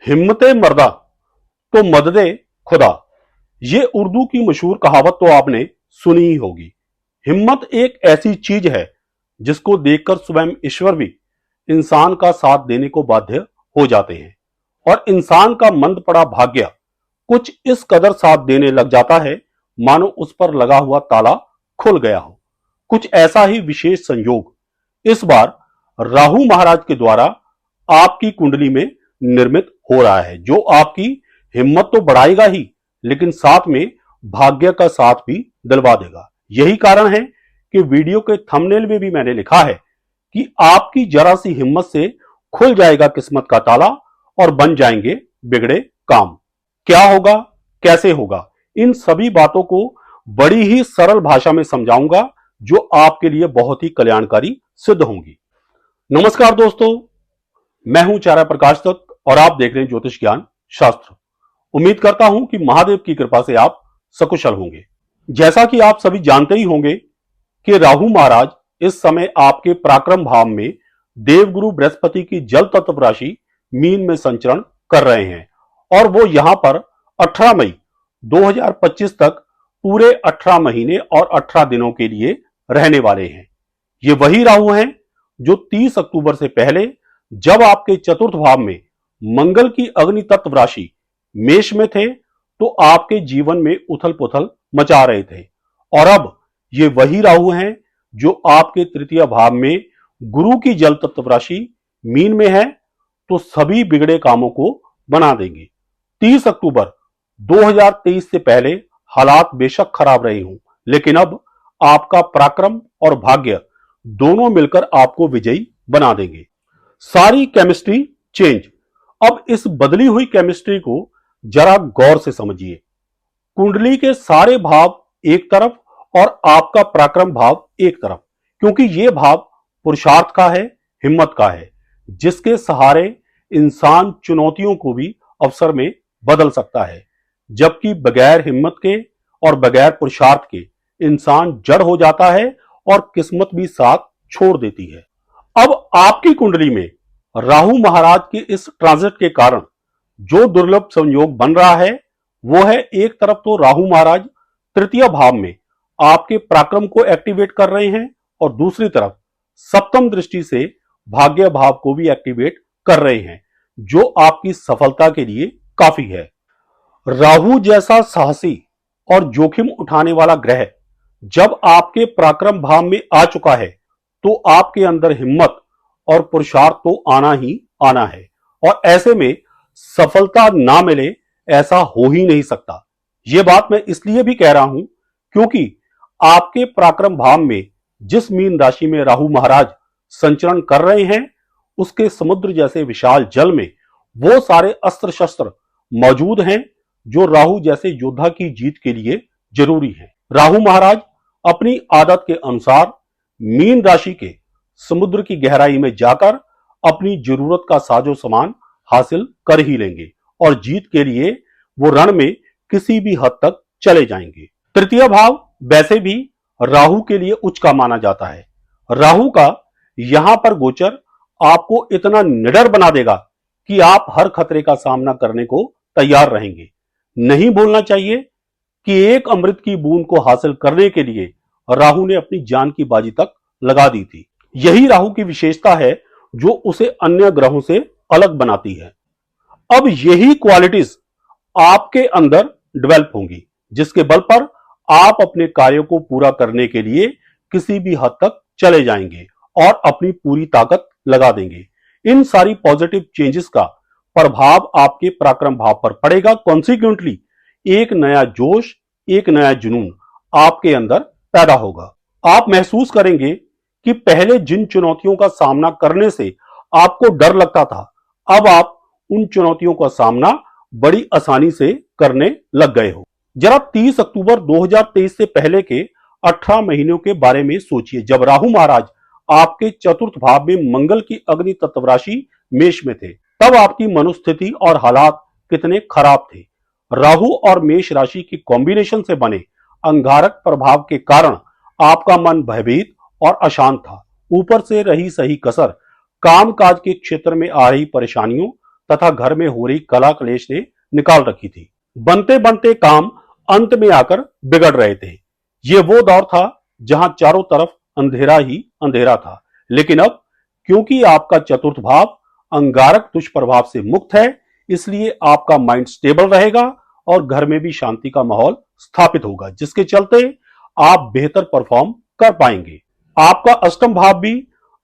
हिम्मते मर्दा तो मददे खुदा। ये उर्दू की मशहूर कहावत तो आपने सुनी ही होगी। हिम्मत एक ऐसी चीज है जिसको देखकर स्वयं ईश्वर भी इंसान का साथ देने को बाध्य हो जाते हैं और इंसान का मंद पड़ा भाग्य कुछ इस कदर साथ देने लग जाता है मानो उस पर लगा हुआ ताला खुल गया हो। कुछ ऐसा ही विशेष संयोग इस बार राहु महाराज के द्वारा आपकी कुंडली में निर्मित हो रहा है, जो आपकी हिम्मत तो बढ़ाएगा ही लेकिन साथ में भाग्य का साथ भी दिलवा देगा। यही कारण है कि वीडियो के थंबनेल में भी मैंने लिखा है कि आपकी जरा सी हिम्मत से खुल जाएगा किस्मत का ताला और बन जाएंगे बिगड़े काम। क्या होगा, कैसे होगा, इन सभी बातों को बड़ी ही सरल भाषा में समझाऊंगा जो आपके लिए बहुत ही कल्याणकारी सिद्ध होंगी। नमस्कार दोस्तों, मैं हूं चारा प्रकाश दत्त और आप देख रहे हैं ज्योतिष ज्ञान शास्त्र। उम्मीद करता हूं कि महादेव की कृपा से आप सकुशल होंगे। जैसा कि आप सभी जानते ही होंगे कि राहु महाराज इस समय आपके पराक्रम भाव में देवगुरु बृहस्पति की जल तत्व राशि मीन में संचरण कर रहे हैं और वो यहां पर 18 मई 2025 तक पूरे 18 महीने और 18 दिनों के लिए रहने वाले हैं। ये वही राहु हैं जो 30 अक्टूबर से पहले जब आपके चतुर्थ भाव में मंगल की अग्नि तत्व राशि मेष में थे तो आपके जीवन में उथल पुथल मचा रहे थे और अब ये वही राहु हैं जो आपके तृतीय भाव में गुरु की जल तत्व राशि मीन में है तो सभी बिगड़े कामों को बना देंगे। 30 अक्टूबर 2023 से पहले हालात बेशक खराब रहे हों लेकिन अब आपका पराक्रम और भाग्य दोनों मिलकर आपको विजयी बना देंगे। सारी केमिस्ट्री चेंज। अब इस बदली हुई केमिस्ट्री को जरा गौर से समझिए। कुंडली के सारे भाव एक तरफ और आपका पराक्रम भाव एक तरफ, क्योंकि यह भाव पुरुषार्थ का है, हिम्मत का है, जिसके सहारे इंसान चुनौतियों को भी अवसर में बदल सकता है, जबकि बगैर हिम्मत के और बगैर पुरुषार्थ के इंसान जड़ हो जाता है और किस्मत भी साथ छोड़ देती है। अब आपकी कुंडली में राहु महाराज के इस ट्रांजिट के कारण जो दुर्लभ संयोग बन रहा है वो है, एक तरफ तो राहु महाराज तृतीय भाव में आपके पराक्रम को एक्टिवेट कर रहे हैं और दूसरी तरफ सप्तम दृष्टि से भाग्य भाव को भी एक्टिवेट कर रहे हैं, जो आपकी सफलता के लिए काफी है। राहु जैसा साहसी और जोखिम उठाने वाला ग्रह जब आपके पराक्रम भाव में आ चुका है तो आपके अंदर हिम्मत और पुरुषार्थ तो आना ही आना है और ऐसे में सफलता ना मिले ऐसा हो ही नहीं सकता। यह बात मैं इसलिए भी कह रहा हूं क्योंकि आपके पराक्रम भाव में जिस मीन राशि में राहु महाराज संचरण कर रहे हैं उसके समुद्र जैसे विशाल जल में वो सारे अस्त्र शस्त्र मौजूद हैं जो राहु जैसे योद्धा की जीत के लिए जरूरी है। राहु महाराज अपनी आदत के अनुसार मीन राशि के समुद्र की गहराई में जाकर अपनी जरूरत का साजो सामान हासिल कर ही लेंगे और जीत के लिए वो रण में किसी भी हद तक चले जाएंगे। तृतीय भाव वैसे भी राहु के लिए उच्च का माना जाता है। राहु का यहां पर गोचर आपको इतना निडर बना देगा कि आप हर खतरे का सामना करने को तैयार रहेंगे। नहीं भूलना चाहिए कि एक अमृत की बूंद को हासिल करने के लिए राहु ने अपनी जान की बाजी तक लगा दी थी। यही राहु की विशेषता है जो उसे अन्य ग्रहों से अलग बनाती है। अब यही क्वालिटीज आपके अंदर डेवलप होंगी जिसके बल पर आप अपने कार्यों को पूरा करने के लिए किसी भी हद तक चले जाएंगे और अपनी पूरी ताकत लगा देंगे। इन सारी पॉजिटिव चेंजेस का प्रभाव आपके पराक्रम भाव पर पड़ेगा। कॉन्सिक्वेंटली एक नया जोश, एक नया जुनून आपके अंदर पैदा होगा। आप महसूस करेंगे कि पहले जिन चुनौतियों का सामना करने से आपको डर लगता था, अब आप उन चुनौतियों का सामना बड़ी आसानी से करने लग गए हो। जरा 30 अक्टूबर 2023 से पहले के 18 महीनों के बारे में सोचिए, जब राहु महाराज आपके चतुर्थ भाव में मंगल की अग्नि तत्व राशि मेष में थे, तब आपकी मनोस्थिति और हालात कितने खराब थे। राहु और मेष राशि की कॉम्बिनेशन से बने अंगारक प्रभाव के कारण आपका मन भयभीत और अशांत था। ऊपर से रही सही कसर, कामकाज के क्षेत्र में आ रही परेशानियों तथा घर में हो रही कला क्लेश ने निकाल रखी थी। बनते बनते काम अंत में आकर बिगड़ रहे थे। ये वो दौर था जहां चारों तरफ अंधेरा ही अंधेरा था। लेकिन अब क्योंकि आपका चतुर्थ भाव अंगारक दुष्प्रभाव से मुक्त है, इसलिए आपका माइंड स्टेबल रहेगा और घर में भी शांति का माहौल स्थापित होगा, जिसके चलते आप बेहतर परफॉर्म कर पाएंगे। आपका अष्टम भाव भी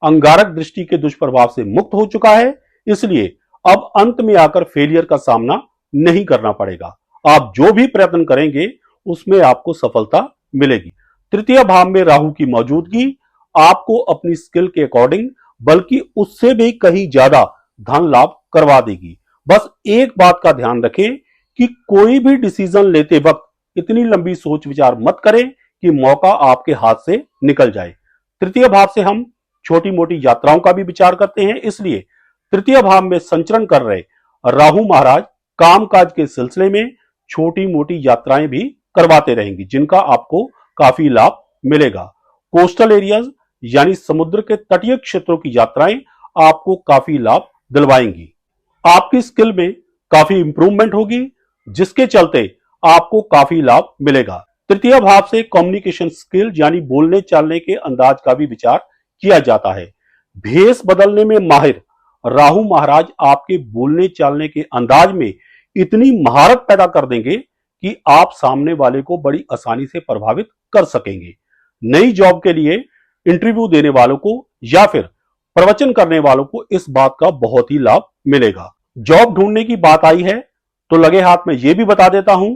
अंगारक दृष्टि के दुष्प्रभाव से मुक्त हो चुका है, इसलिए अब अंत में आकर फेलियर का सामना नहीं करना पड़ेगा। आप जो भी प्रयत्न करेंगे उसमें आपको सफलता मिलेगी। तृतीय भाव में राहु की मौजूदगी आपको अपनी स्किल के अकॉर्डिंग बल्कि उससे भी कहीं ज्यादा धन लाभ करवा देगी। बस एक बात का ध्यान रखें कि कोई भी डिसीजन लेते वक्त इतनी लंबी सोच विचार मत करें कि मौका आपके हाथ से निकल जाए। तृतीय भाव से हम छोटी मोटी यात्राओं का भी विचार करते हैं, इसलिए तृतीय भाव में संचरण कर रहे राहु महाराज कामकाज के सिलसिले में छोटी मोटी यात्राएं भी करवाते रहेंगे, जिनका आपको काफी लाभ मिलेगा। कोस्टल एरियाज यानी समुद्र के तटीय क्षेत्रों की यात्राएं आपको काफी लाभ दिलवाएंगी। आपकी स्किल में काफी इंप्रूवमेंट होगी, जिसके चलते आपको काफी लाभ मिलेगा। तृतीय भाव से कम्युनिकेशन स्किल यानी बोलने चालने के अंदाज का भी विचार किया जाता है। भेष बदलने में माहिर राहु महाराज आपके बोलने चालने के अंदाज में इतनी महारत पैदा कर देंगे कि आप सामने वाले को बड़ी आसानी से प्रभावित कर सकेंगे। नई जॉब के लिए इंटरव्यू देने वालों को या फिर प्रवचन करने वालों को इस बात का बहुत ही लाभ मिलेगा। जॉब ढूंढने की बात आई है तो लगे हाथ में यह भी बता देता हूं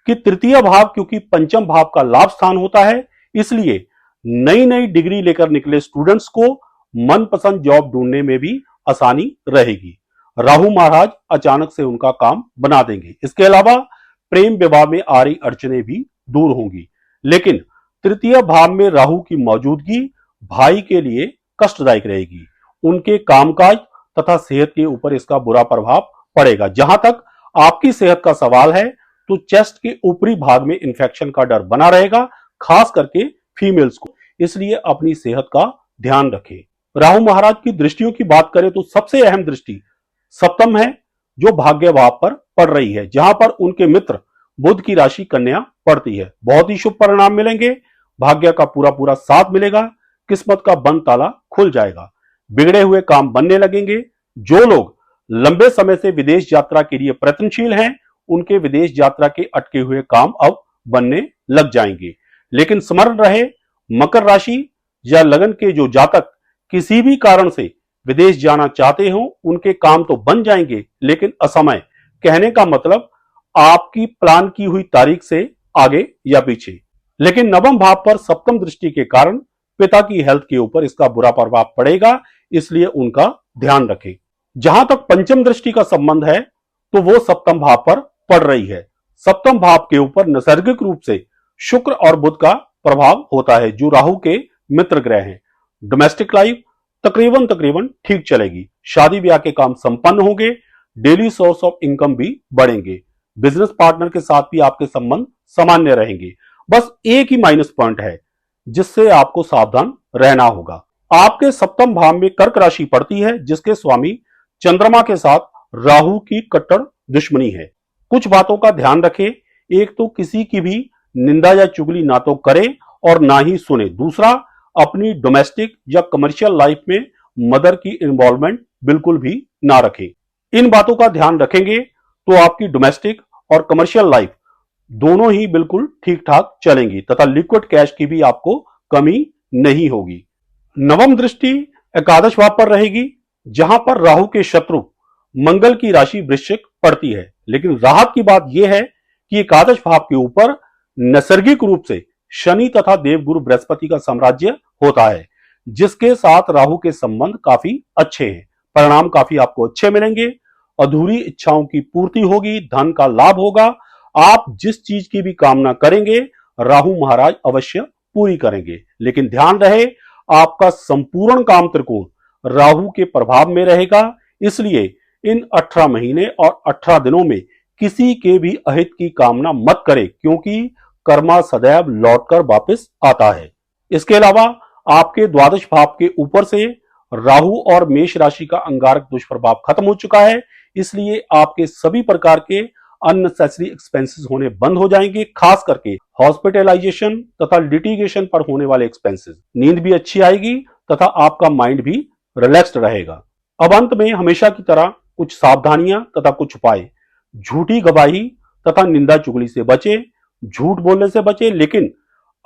कि तृतीय भाव क्योंकि पंचम भाव का लाभ स्थान होता है, इसलिए नई नई डिग्री लेकर निकले स्टूडेंट्स को मनपसंद जॉब ढूंढने में भी आसानी रहेगी। राहु महाराज अचानक से उनका काम बना देंगे। इसके अलावा प्रेम विवाह में आ रही अड़चने भी दूर होंगी। लेकिन तृतीय भाव में राहु की मौजूदगी भाई के लिए कष्टदायक रहेगी। उनके कामकाज तथा सेहत के ऊपर इसका बुरा प्रभाव पड़ेगा। जहां तक आपकी सेहत का सवाल है तो चेस्ट के ऊपरी भाग में इंफेक्शन का डर बना रहेगा, खास करके फीमेल्स को, इसलिए अपनी सेहत का ध्यान रखें। राहु महाराज की दृष्टियों की बात करें तो सबसे अहम दृष्टि सप्तम है, जो भाग्य भाव पर पड़ रही है, जहां पर उनके मित्र बुध की राशि कन्या पड़ती है। बहुत ही शुभ परिणाम मिलेंगे, भाग्य का पूरा पूरा साथ मिलेगा, किस्मत का बंद ताला खुल जाएगा, बिगड़े हुए काम बनने लगेंगे। जो लोग लंबे समय से विदेश यात्रा के लिए प्रयत्नशील हैं, उनके विदेश यात्रा के अटके हुए काम अब बनने लग जाएंगे। लेकिन स्मरण रहे, मकर राशि या लगन के जो जातक किसी भी कारण से विदेश जाना चाहते हो, उनके काम तो बन जाएंगे, लेकिन असमय, कहने का मतलब आपकी प्लान की हुई तारीख से आगे या पीछे। लेकिन नवम भाव पर सप्तम दृष्टि के कारण पिता की हेल्थ के ऊपर इसका बुरा प्रभाव पड़ेगा, इसलिए उनका ध्यान रखें। जहां तक पंचम दृष्टि का संबंध है तो वो सप्तम भाव पर पड़ रही है। सप्तम भाव के ऊपर नैसर्गिक रूप से शुक्र और बुध का प्रभाव होता है, जो राहु के मित्र ग्रह हैं। डोमेस्टिक लाइफ तकरीबन ठीक चलेगी, शादी ब्याह के काम संपन्न होंगे, डेली सोर्स ऑफ इनकम भी बढ़ेंगे, बिजनेस पार्टनर के साथ भी आपके संबंध सामान्य रहेंगे। बस एक ही माइनस पॉइंट है जिससे आपको सावधान रहना होगा। आपके सप्तम भाव में कर्क राशि पड़ती है, जिसके स्वामी चंद्रमा के साथ राहु की कट्टर दुश्मनी है। कुछ बातों का ध्यान रखें, एक तो किसी की भी निंदा या चुगली ना तो करें और ना ही सुने। दूसरा, अपनी डोमेस्टिक या कमर्शियल लाइफ में मदर की इन्वॉल्वमेंट बिल्कुल भी ना रखें। इन बातों का ध्यान रखेंगे तो आपकी डोमेस्टिक और कमर्शियल लाइफ दोनों ही बिल्कुल ठीक ठाक चलेंगी तथा लिक्विड कैश की भी आपको कमी नहीं होगी। नवम दृष्टि एकादश भाव पर रहेगी, जहां पर राहु के शत्रु मंगल की राशि वृश्चिक पड़ती है। लेकिन राहत की बात यह है कि एकादश भाव के ऊपर नैसर्गिक रूप से शनि तथा देवगुरु बृहस्पति का साम्राज्य होता है, जिसके साथ राहु के संबंध काफी अच्छे हैं। परिणाम काफी आपको अच्छे मिलेंगे, अधूरी इच्छाओं की पूर्ति होगी, धन का लाभ होगा। आप जिस चीज की भी कामना करेंगे राहु महाराज अवश्य पूरी करेंगे। लेकिन ध्यान रहे, आपका संपूर्ण काम त्रिकोण राहु के प्रभाव में रहेगा, इसलिए इन 18 महीने और 18 दिनों में किसी के भी अहित की कामना मत करें, क्योंकि कर्मा सदैव लौटकर वापस आता है। इसके अलावा आपके द्वादश भाव के ऊपर से राहु और मेष राशि का अंगारक दुष्प्रभाव खत्म हो चुका है, इसलिए आपके सभी प्रकार के अननेसेसरी एक्सपेंसेस होने बंद हो जाएंगे, खास करके हॉस्पिटलाइजेशन तथा लिटिगेशन पर होने वाले एक्सपेंसेस। नींद भी अच्छी आएगी तथा आपका माइंड भी रिलैक्स्ड रहेगा। अब अंत में हमेशा की तरह कुछ सावधानियां तथा कुछ उपाय। झूठी गवाही तथा निंदा चुगली से बचें, झूठ बोलने से बचें, लेकिन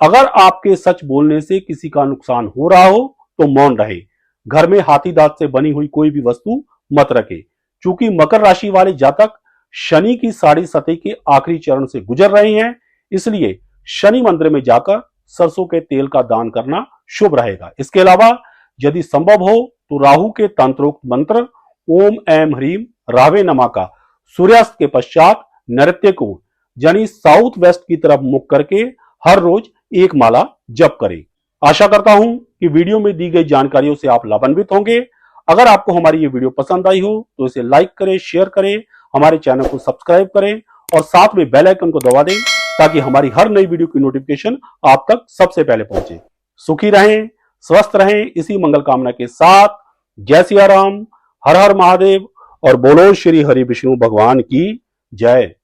अगर आपके सच बोलने से किसी का नुकसान हो रहा हो तो मौन रहे। घर में हाथी दांत से बनी हुई कोई भी वस्तु मत रखें। चूंकि मकर राशि वाले जातक शनि की साढ़े सती के आखिरी चरण से गुजर रहे हैं, इसलिए शनि मंदिर में जाकर सरसों के तेल का दान करना शुभ रहेगा। इसके अलावा यदि संभव हो तो राहु के तंत्रोक्त मंत्र ओम ऐम ह्रीम रावे नमा का सूर्यास्त के पश्चात नृत्य को यानी साउथ वेस्ट की तरफ मुख करके हर रोज एक माला जप करें। आशा करता हूं कि वीडियो में दी गई जानकारियों से आप लाभान्वित होंगे। अगर आपको हमारी ये वीडियो पसंद आई हो तो इसे लाइक करें, शेयर करें, हमारे चैनल को सब्सक्राइब करें और साथ में बेल आइकन को दबा दें ताकि हमारी हर नई वीडियो की नोटिफिकेशन आप तक सबसे पहले पहुंचे। सुखी रहें, स्वस्थ रहें, इसी मंगल कामना के साथ जय सिया राम, हर हर महादेव और बोलो श्री हरि विष्णु भगवान की जय।